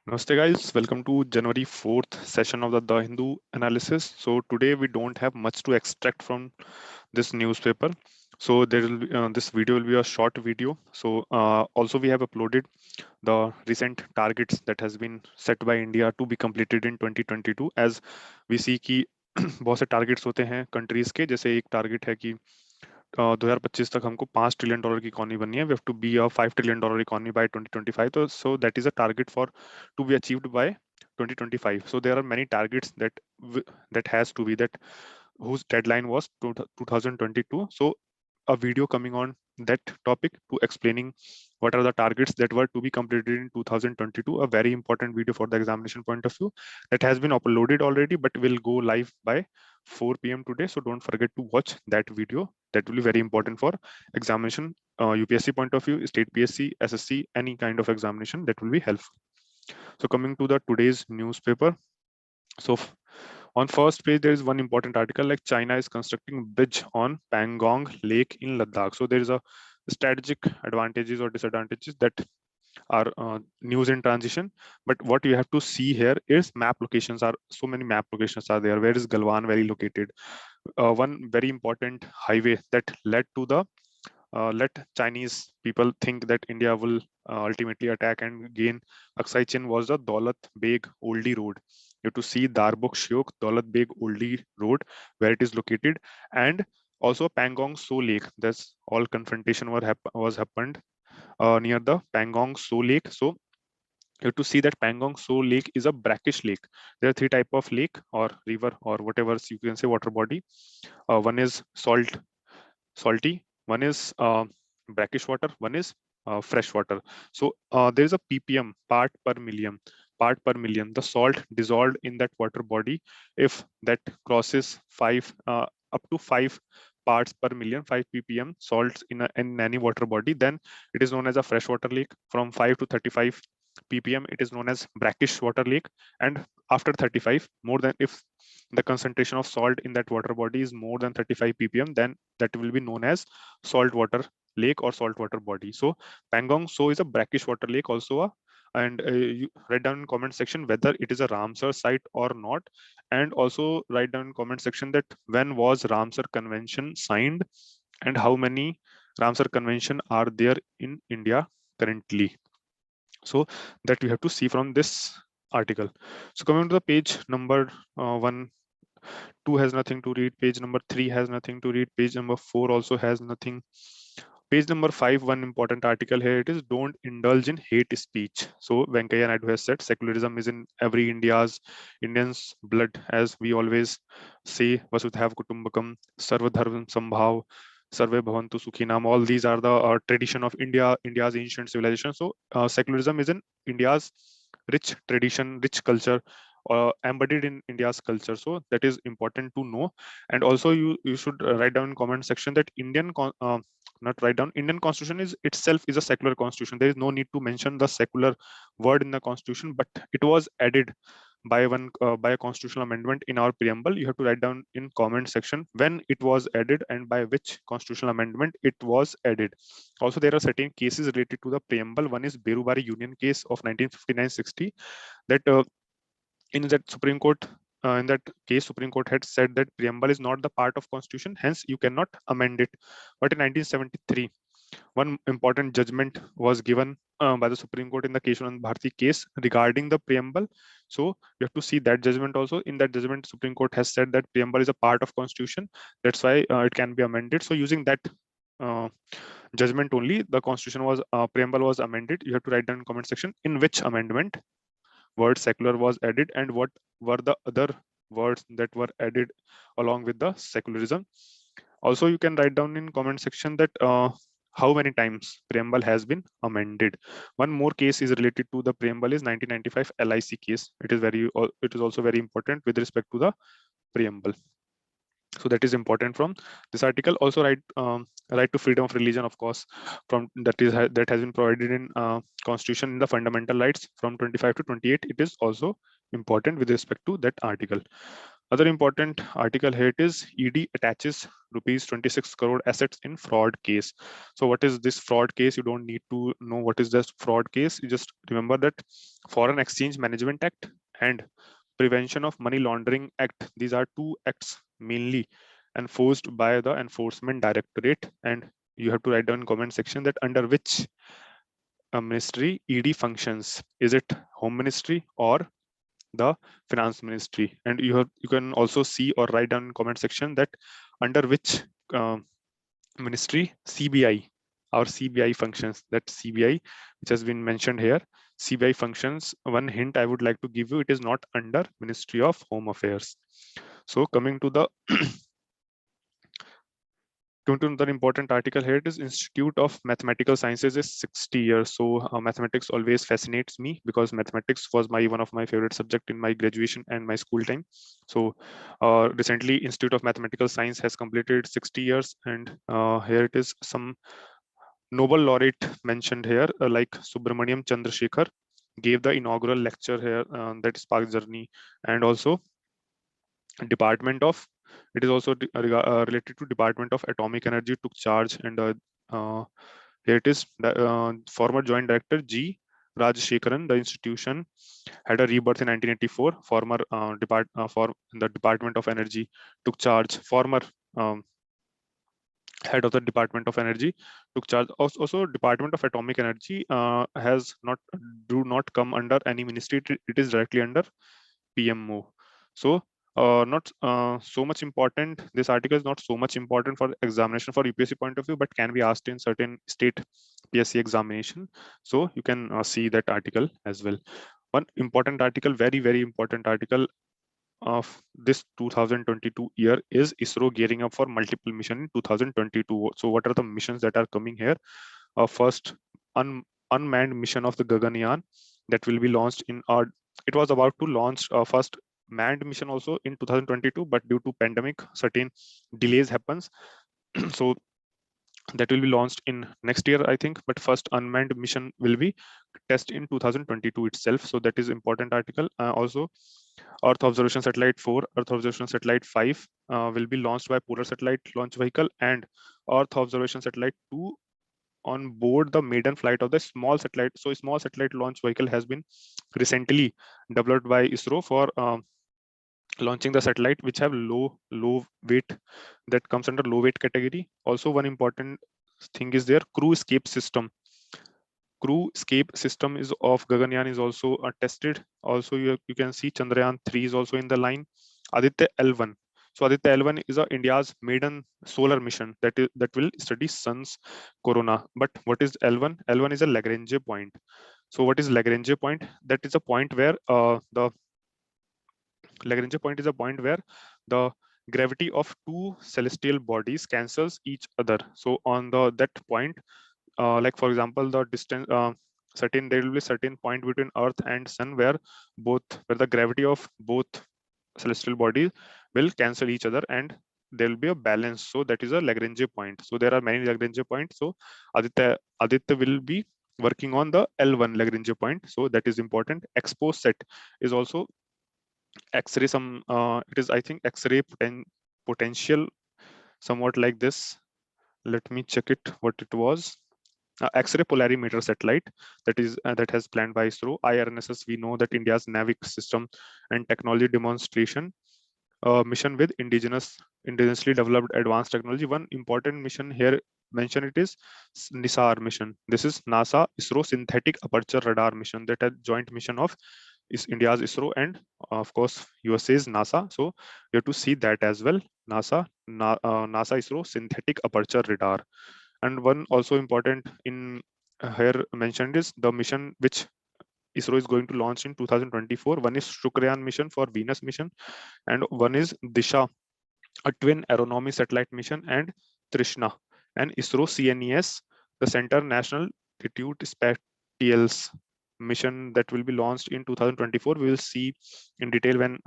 Namaste guys, welcome to January 4th session of the Hindu analysis. So today we don't have much to extract from this newspaper. So there will be, this video will be a short video. So also we have uploaded the recent targets that has been set by India to be completed in 2022 as we see कि बहुत से targets होते हैं countries के जैसे एक target है कि 2025 तक हमको $5 ट्रिलियन की इकोनॉमी बननी है we have to be a $5 trillion economy by 2025 तो so that is a target for to be achieved by 2025 so there are many targets that has to be that whose deadline was 2022 so a video coming on that topic to explaining what are the targets that were to be completed in 2022, a very important video for the examination point of view that has been uploaded already but will go live by 4 p.m. today, so don't forget to watch that video. That will be very important for examination, UPSC point of view, state PSC, SSC, any kind of examination, that will be helpful. So coming to the today's newspaper, so on first page there is one important article like China is constructing bridge on Pangong Lake in Ladakh. So there is a strategic advantages or disadvantages that are news in transition, but what you have to see here is map locations. Are so many map locations are there. Where is Galwan Valley located? One very important highway that led to the let Chinese people think that India will ultimately attack and gain Aksai Chin was the Daulat Beg Oldie Road. You have to see Darbuk Shyok Daulat Beg Oldie Road, where it is located, and also Pangong So Lake. That's all confrontation was happened near the Pangong So Lake. So you have to see that Pangong So Lake is a brackish lake. There are three type of lake or river or whatever you can say water body. One is salty, one is brackish water, one is fresh water. So there is a ppm, part per million, the salt dissolved in that water body. If that crosses up to 5 parts per million, 5 ppm salts in any water body, then it is known as a freshwater lake. From 5 to 35 ppm, it is known as brackish water lake. And after 35, more than, if the concentration of salt in that water body is more than 35 ppm, then that will be known as saltwater lake or saltwater body. So Pangong So is a brackish water lake also and you write down in comment section whether it is a Ramsar site or not, and also write down in comment section that when was Ramsar Convention signed and how many Ramsar Convention are there in India currently. So that we have to see from this article. So coming to the page number 1, 2 has nothing to read, page number 3 has nothing to read, page number 4 also has nothing. Page number 5, one important article here, it is don't indulge in hate speech. So Venkaiah Naidu has said secularism is in every Indian's blood, as we always say, Vasudhaiva Kutumbakam, Sarva Dharma Sambhav, Sarve Bhavantu Sukhinam. All these are the tradition of India's ancient civilization. So secularism is in India's rich tradition, rich culture, embodied in India's culture. So that is important to know. And also you should write down in comment section that not write down, Indian constitution is itself is a secular constitution. There is no need to mention the secular word in the constitution, but it was added by by a constitutional amendment in our preamble. You have to write down in comment section when it was added and by which constitutional amendment it was added. Also, there are certain cases related to the preamble. One is Berubari Union case of 1959-60, that in that Supreme Court, in that case, Supreme Court had said that preamble is not the part of constitution, hence you cannot amend it. But in 1973, one important judgment was given by the Supreme Court in the Keshavanand Bharati case regarding the preamble. So you have to see that judgment also. In that judgment, Supreme Court has said that preamble is a part of constitution. That's why it can be amended. So using that judgment only, the constitution was preamble was amended. You have to write down in comment section in which amendment word secular was added and what were the other words that were added along with the secularism. Also, you can write down in comment section that how many times preamble has been amended. One more case is related to the preamble is 1995 LIC case. It is also very important with respect to the preamble. So that is important from this article. Also right to freedom of religion, of course, from that has been provided in constitution in the fundamental rights from 25 to 28. It is also important with respect to that article. Other important article here it is ED attaches rupees 26 crore assets in fraud case. So what is this fraud case? You don't need to know what is this fraud case. You just remember that Foreign Exchange Management Act and Prevention of Money Laundering Act. These are two acts mainly enforced by the Enforcement Directorate, and you have to write down in comment section that under which ministry ED functions. Is it Home Ministry or the Finance Ministry? And you can also see or write down in comment section that under which ministry CBI or CBI functions. That CBI which has been mentioned here, CBI functions. One hint I would like to give you, it is not under Ministry of Home Affairs. So coming to the another important article here, it is Institute of Mathematical Sciences is 60 years. So mathematics always fascinates me because mathematics was one of my favorite subject in my graduation and my school time. So recently Institute of Mathematical Science has completed 60 years, and here it is some Nobel laureate mentioned here, like Subramaniam Chandrasekhar gave the inaugural lecture here, that Spark Journey, and also Department of, it is also related to Department of Atomic Energy took charge, and here it is former Joint Director G. Rajashekaran. The institution had a rebirth in 1984. Former for the Department of Energy took charge. Former head of the Department of Energy took charge. Also, Department of Atomic Energy has not do not come under any ministry. It is directly under PMO. So not so much important. This article is not so much important for examination for UPSC point of view, but can be asked in certain state PSC examination. So you can see that article as well. One important article, very important article of this 2022 year is ISRO gearing up for multiple mission in 2022. So what are the missions that are coming here? First unmanned mission of the Gaganyaan that will be launched in it was about to launch first manned mission also in 2022, but due to pandemic certain delays happens. So that will be launched in next year, I think, but first unmanned mission will be test in 2022 itself. So that is important article. Also Earth Observation Satellite 4, Earth Observation Satellite 5 will be launched by Polar Satellite Launch Vehicle, and Earth Observation Satellite 2 on board the maiden flight of the small satellite. So small satellite launch vehicle has been recently developed by ISRO for launching the satellite which have low weight, that comes under low weight category. Also one important thing is their crew escape system. Crew escape system is of Gaganyaan is also tested. Also you can see Chandrayaan 3 is also in the line. Aditya L1. So Aditya L1 is India's maiden solar mission that will study sun's corona. But what is L1? L1 is a Lagrange point. So what is Lagrange point? That is a point where the Lagrange point is a point where the gravity of two celestial bodies cancels each other. So on that point, like for example, the distance, there will be certain point between Earth and Sun where the gravity of both celestial bodies will cancel each other and there will be a balance. So that is a Lagrange point. So there are many Lagrange points. So Aditya will be working on the L1 Lagrange point. So that is important. Expo set is also X-ray. It is, I think, X-ray potential, somewhat like this. Let me check it. What it was. X-ray polarimeter satellite that has planned by ISRO. IRNSS, we know that India's NAVIC system and technology demonstration mission with indigenously developed advanced technology. One important mission here mentioned, it is NISAR mission. This is NASA ISRO synthetic aperture radar mission, that a joint mission of India's ISRO and of course USA's NASA. So you have to see that as well. NASA ISRO synthetic aperture radar. And one also important in here mentioned is the mission which ISRO is going to launch in 2024. One is Shukrayaan mission for Venus mission, and one is Disha, a twin aeronomy satellite mission, and Trishna. And ISRO CNES, the Center National Institute Spatials mission that will be launched in 2024. We will see in detail when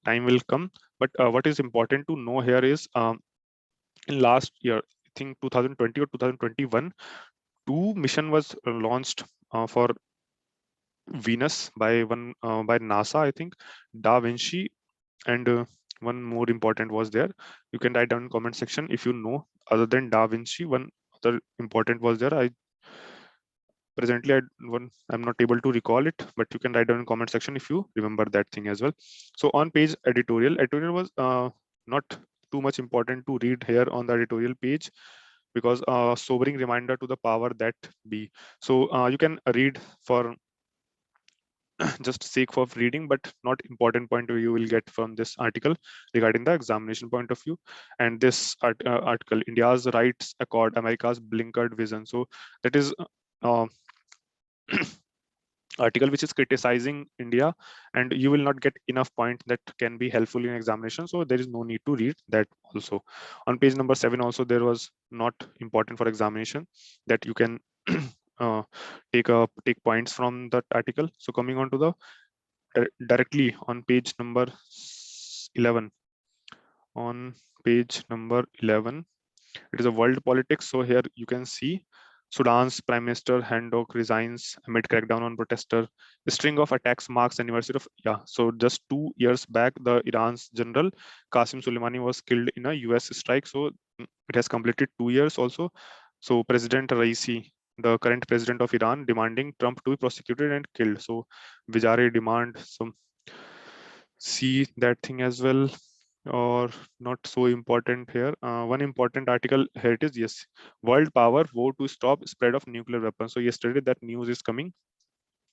time will come. But what is important to know here is in last year, I think 2020 or 2021, two mission was launched for Venus by NASA, I think, Da Vinci and one more important was there. You can write down in comment section if you know. Other than Da Vinci, one other important was there. I'm not able to recall it, but you can write down in comment section if you remember that thing as well. So on page editorial was not too much important to read here on the editorial page, because sobering reminder to the power that be. So you can read for just sake of reading, but not important point you will get from this article regarding the examination point of view. And this article, India's rights accord America's blinkered vision. So that is uh, article which is criticizing India, and you will not get enough point that can be helpful in examination. So there is no need to read that also. On page number 7 also, there was not important for examination that you can take points from that article. So coming on to the directly on page number 11. On page number 11, it is a world politics. So here you can see Sudan's Prime Minister Hamdok resigns amid crackdown on protester. A string of attacks marks anniversary of, so just 2 years back, the Iran's general Qasim Soleimani was killed in a US strike. So it has completed 2 years also. So President Raisi, the current president of Iran, demanding Trump to be prosecuted and killed. So Vijare demand some, see that thing as well, or not so important here. One important article here it is, yes, world power vote to stop spread of nuclear weapons. So yesterday that news is coming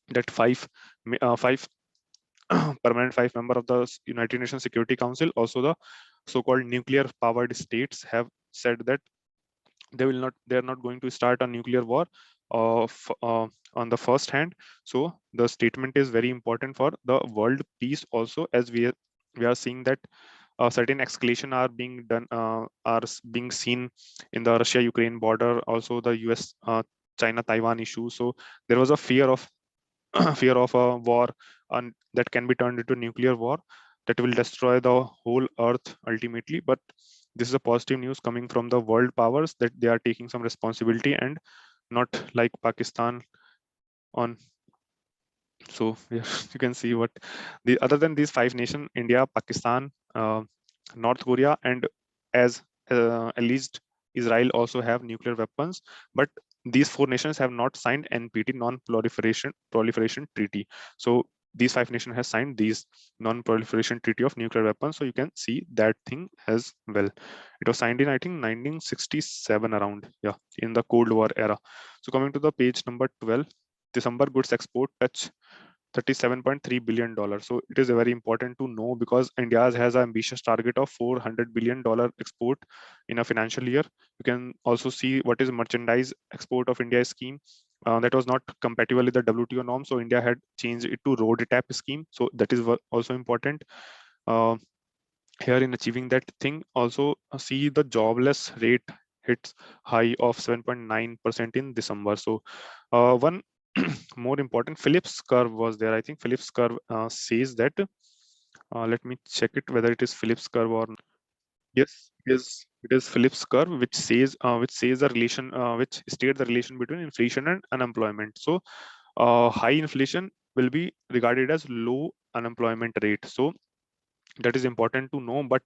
that five permanent 5 member of the United Nations Security Council, also the so-called nuclear powered states, have said that they are not going to start a nuclear war on the first hand. So the statement is very important for the world peace also, as we are seeing that certain escalation are being done, being seen in the Russia-Ukraine border, also the US China-Taiwan issue. So there was a fear of fear of a war and that can be turned into nuclear war that will destroy the whole earth ultimately. But this is a positive news coming from the world powers that they are taking some responsibility and not like Pakistan on. So yeah, you can see what the other than these 5 nations, India, Pakistan, North Korea, and as alleged Israel also have nuclear weapons, but these 4 nations have not signed NPT, non-proliferation treaty. So these 5 nations have signed these non-proliferation treaty of nuclear weapons. So you can see that thing as well. It was signed in, I think, 1967 around, yeah, in the Cold War era. So coming to the page number 12, December goods export touch $37.3 billion. So it is very important to know, because India has an ambitious target of $400 billion export in a financial year. You can also see what is merchandise export of India scheme. That was not compatible with the WTO norm. So India had changed it to road tap scheme. So that is also important. Here in achieving that thing, also see the jobless rate hits high of 7.9% in December. So one more important, Phillips curve was there. I think Phillips curve says that, let me check it whether it is Phillips curve or not. Yes, it is Phillips curve, which says the relation, which states the relation between inflation and unemployment. So high inflation will be regarded as low unemployment rate. So that is important to know. But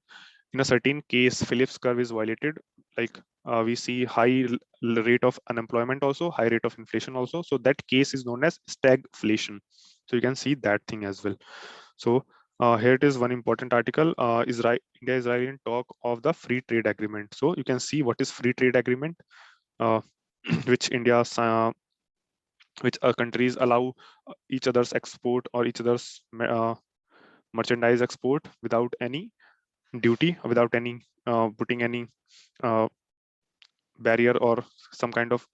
in a certain case, Phillips curve is violated, like we see high rate of unemployment also, high rate of inflation also. So that case is known as stagflation. So you can see that thing as well. So here it is, one important article, India-Israel talk of the free trade agreement. So you can see what is free trade agreement, which which countries allow each other's export or each other's merchandise export without any duty, without any putting any uh, barrier or some kind of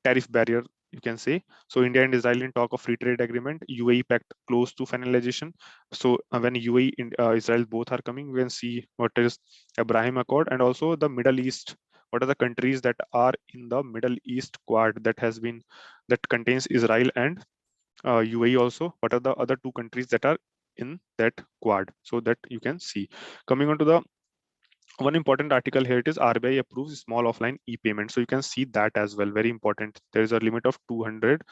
tariff barrier, you can say. So India and Israel in talk of free trade agreement, UAE pact close to finalization. So when UAE and Israel both are coming, we can see what is Abraham Accord, and also the Middle East. What are the countries that are in the Middle East Quad that contains Israel and UAE also? What are the other 2 countries that are in that quad? So that you can see. Coming on to the one important article here, it is RBI approves small offline e-payment. So you can see that as well, very important. There is a limit of 200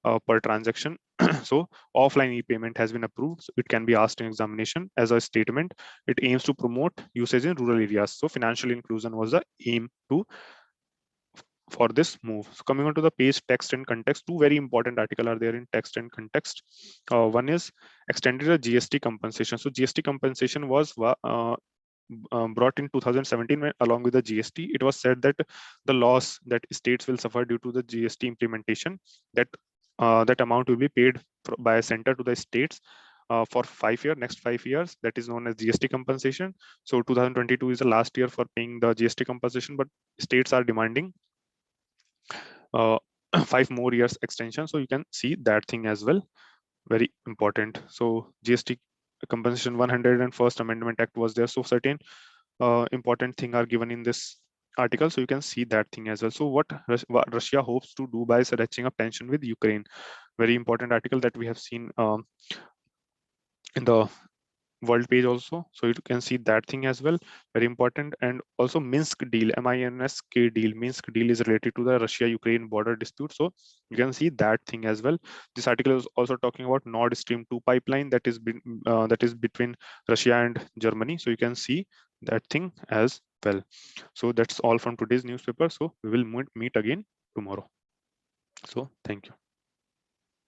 per transaction. So offline e-payment has been approved. So it can be asked in examination as a statement. It aims to promote usage in rural areas. So financial inclusion was the aim to for this move. So coming on to the page text and context, two very important articles are there in text and context. One is extended the GST compensation. So GST compensation was brought in 2017 along with the GST. It was said that the loss that states will suffer due to the GST implementation, that that amount will be paid by a center to the states for next 5 years. That is known as GST compensation. So 2022 is the last year for paying the GST compensation, but states are demanding uh, 5 more years extension. So you can see that thing as well, very important. So GST compensation 101st Amendment Act was there. So certain important thing are given in this article. So you can see that thing as well. So what Russia hopes to do by setting up tension with Ukraine, very important article that we have seen in the world page also. So you can see that thing as well, very important. And also Minsk deal, MINSK deal. Minsk deal is related to the Russia-Ukraine border dispute. So you can see that thing as well. This article is also talking about Nord Stream 2 pipeline that is between Russia and Germany. So you can see that thing as well. So that's all from today's newspaper. So we will meet again tomorrow. So thank you.